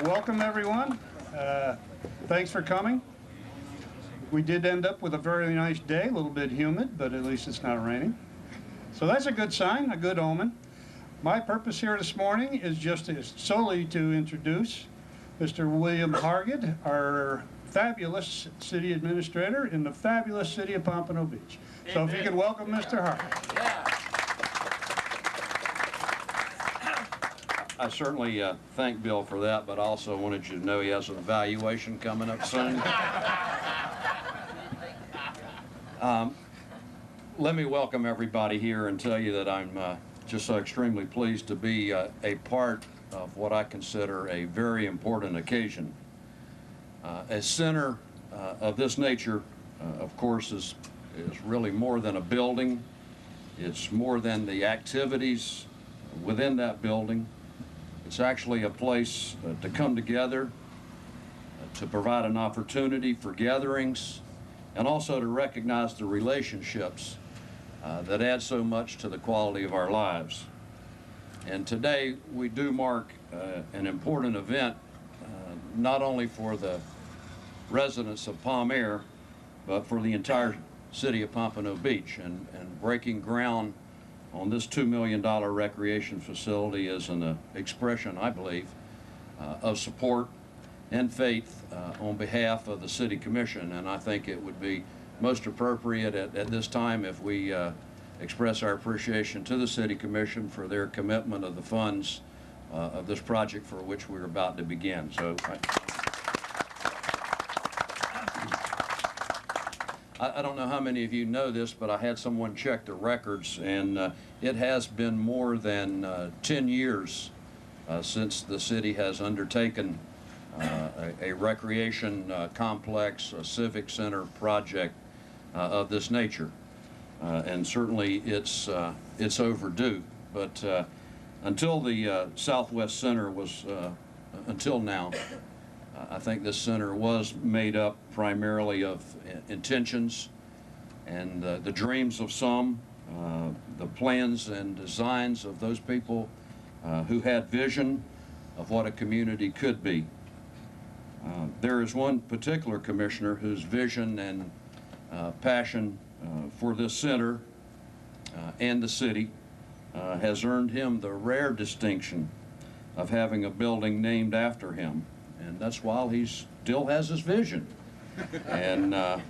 Welcome everyone. Thanks for coming. We did end up with a very nice day, a little bit humid, but at least it's not raining. So that's a good sign, a good omen. My purpose here this morning is just solely to introduce Mr. William Hargid, our fabulous city administrator in the fabulous city of Pompano Beach. So if you could welcome Mr. Hargid. Yeah. I certainly thank Bill for that, but I also wanted you to know he has an evaluation coming up soon. Let me welcome everybody here and tell you that I'm just so extremely pleased to be a part of what I consider a very important occasion. A center of this nature, of course, is really more than a building. It's more than the activities within that building. It's actually a place to come together, to provide an opportunity for gatherings, and also to recognize the relationships that add so much to the quality of our lives. And today we do mark an important event, not only for the residents of Palm Air, but for the entire city of Pompano Beach. And breaking ground on this $2 million recreation facility is an expression, I believe, of support and faith on behalf of the City Commission. And I think it would be most appropriate at this time if we express our appreciation to the City Commission for their commitment of the funds of this project for which we're about to begin. So I don't know how many of you know this, but I had someone check the records, and it has been more than 10 years since the city has undertaken a recreation complex, a civic center project of this nature. And certainly it's overdue. But until the Southwest Center was, until now, I think this center was made up primarily of intentions and the dreams of some, the plans and designs of those people who had vision of what a community could be. There is one particular commissioner whose vision and passion for this center and the city has earned him the rare distinction of having a building named after him. And that's while he still has his vision. And I'm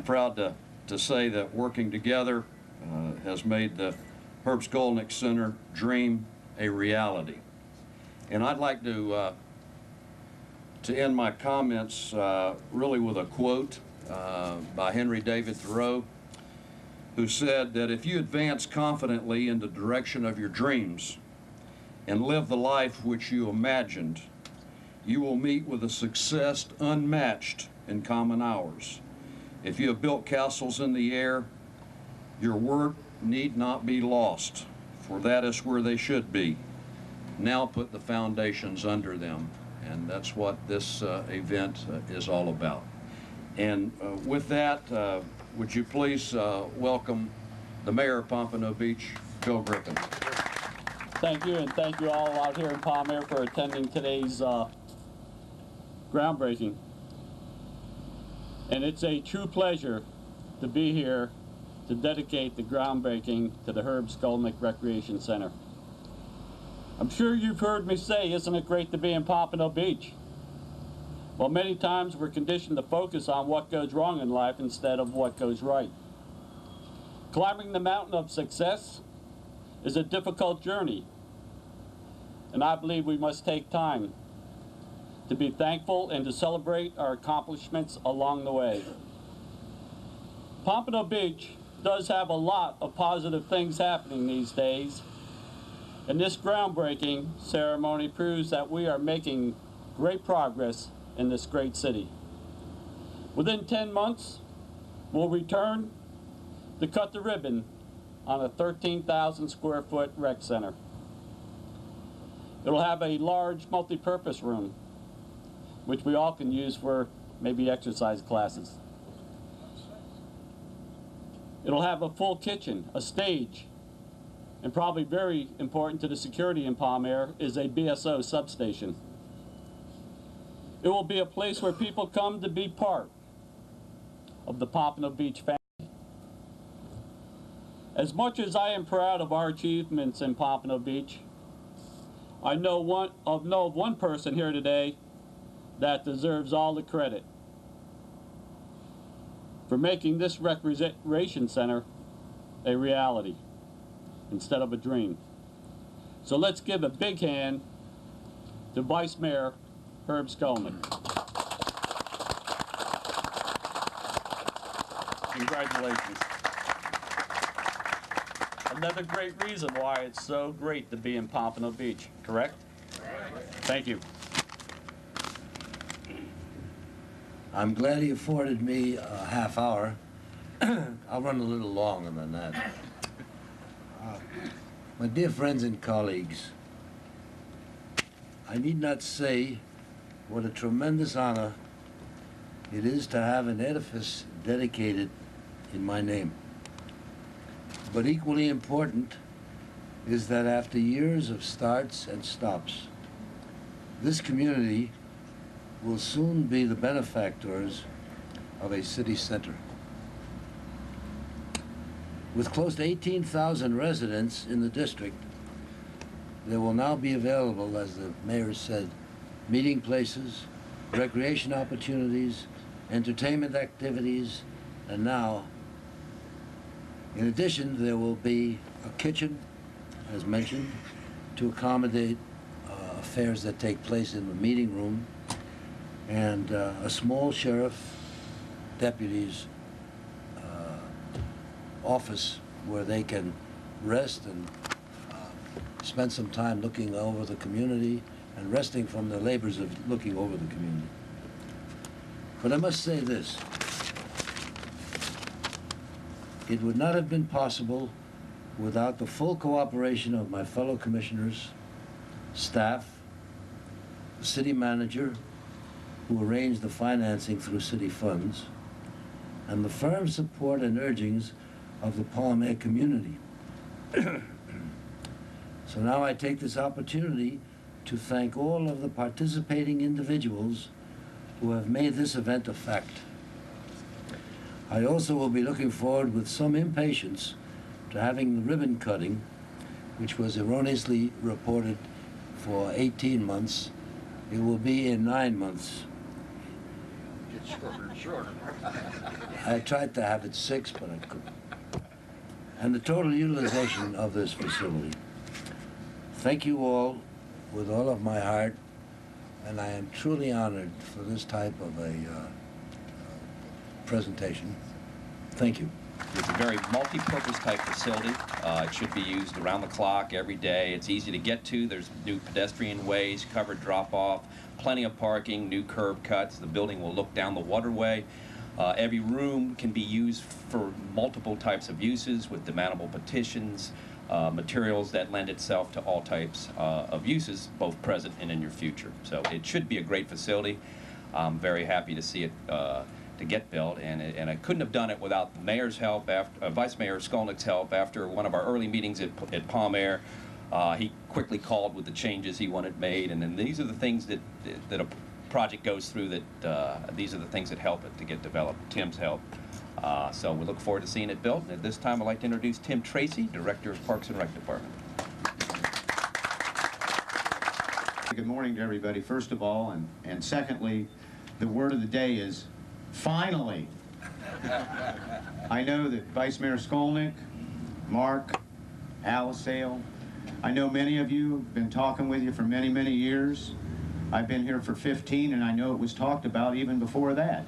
proud to say that working together has made the Herb Skolnick Center dream a reality. And I'd like to end my comments really with a quote by Henry David Thoreau, who said that if you advance confidently in the direction of your dreams and live the life which you imagined, you will meet with a success unmatched in common hours. If you have built castles in the air, your work need not be lost, for that is where they should be. Now put the foundations under them, and that's what this event is all about. And with that, would you please welcome the Mayor of Pompano Beach, Bill Griffin. Thank you, and thank you all out here in Palm Air for attending today's groundbreaking. And it's a true pleasure to be here to dedicate the groundbreaking to the Herb Skolnick Recreation Center. I'm sure you've heard me say, isn't it great to be in Pompano Beach? Well, many times we're conditioned to focus on what goes wrong in life instead of what goes right. Climbing the mountain of success is a difficult journey, and I believe we must take time to be thankful and to celebrate our accomplishments along the way. Pompano Beach does have a lot of positive things happening these days, and this groundbreaking ceremony proves that we are making great progress in this great city. Within 10 months, we'll return to cut the ribbon on a 13,000 square foot rec center. It'll have a large multi-purpose room, which we all can use for maybe exercise classes. It'll have a full kitchen, a stage, and probably very important to the security in Palm Air, is a BSO substation. It will be a place where people come to be part of the Pompano Beach family. As much as I am proud of our achievements in Pompano Beach, I know of one person here today that deserves all the credit for making this recreation center a reality instead of a dream. So let's give a big hand to Vice Mayor Herb Skolnick. Congratulations. Another great reason why it's so great to be in Pompano Beach, correct? Thank you. I'm glad he afforded me a half hour. I'll run a little longer than that. My dear friends and colleagues, I need not say what a tremendous honor it is to have an edifice dedicated in my name. But equally important is that after years of starts and stops, this community will soon be the benefactors of a city center. With close to 18,000 residents in the district, there will now be available, as the mayor said, meeting places, recreation opportunities, entertainment activities, and now, in addition, there will be a kitchen, as mentioned, to accommodate affairs that take place in the meeting room, and a small sheriff deputy's office where they can rest and spend some time looking over the community and resting from the labors of looking over the community. But I must say this. It would not have been possible without the full cooperation of my fellow commissioners, staff, the city manager, who arranged the financing through city funds, and the firm support and urgings of the Palm Air community. So now I take this opportunity to thank all of the participating individuals who have made this event a fact. I also will be looking forward with some impatience to having the ribbon cutting, which was erroneously reported for 18 months. It will be in 9 months. It's shorter and shorter. I tried to have it 6, but I couldn't. And the total utilization of this facility. Thank you all with all of my heart, and I am truly honored for this type of a presentation. Thank you. It's a very multi-purpose type facility. It should be used around the clock, every day. It's easy to get to. There's new pedestrian ways, covered drop-off, plenty of parking, new curb cuts. The building will look down the waterway. Every room can be used for multiple types of uses with demountable partitions, materials that lend itself to all types of uses, both present and in your future. So it should be a great facility. I'm very happy to see it to get built, and I couldn't have done it without the mayor's help, Vice Mayor Skolnick's help. After one of our early meetings at Palm Air, he quickly called with the changes he wanted made, and then these are the things that a project goes through, that these are the things that help it to get developed. Tim's help. So we look forward to seeing it built. And at this time, I'd like to introduce Tim Tracy, Director of Parks and Rec Department. Good morning to everybody, first of all, and secondly, the word of the day is finally. I know that Vice Mayor Skolnick, Mark, Alisale, I know many of you have been talking with you for many, many years. I've been here for 15, and I know it was talked about even before that.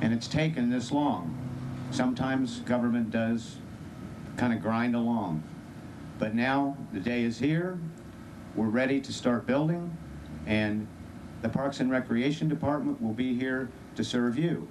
And it's taken this long. Sometimes government does kind of grind along. But now the day is here. We're ready to start building, and the Parks and Recreation Department will be here to serve you.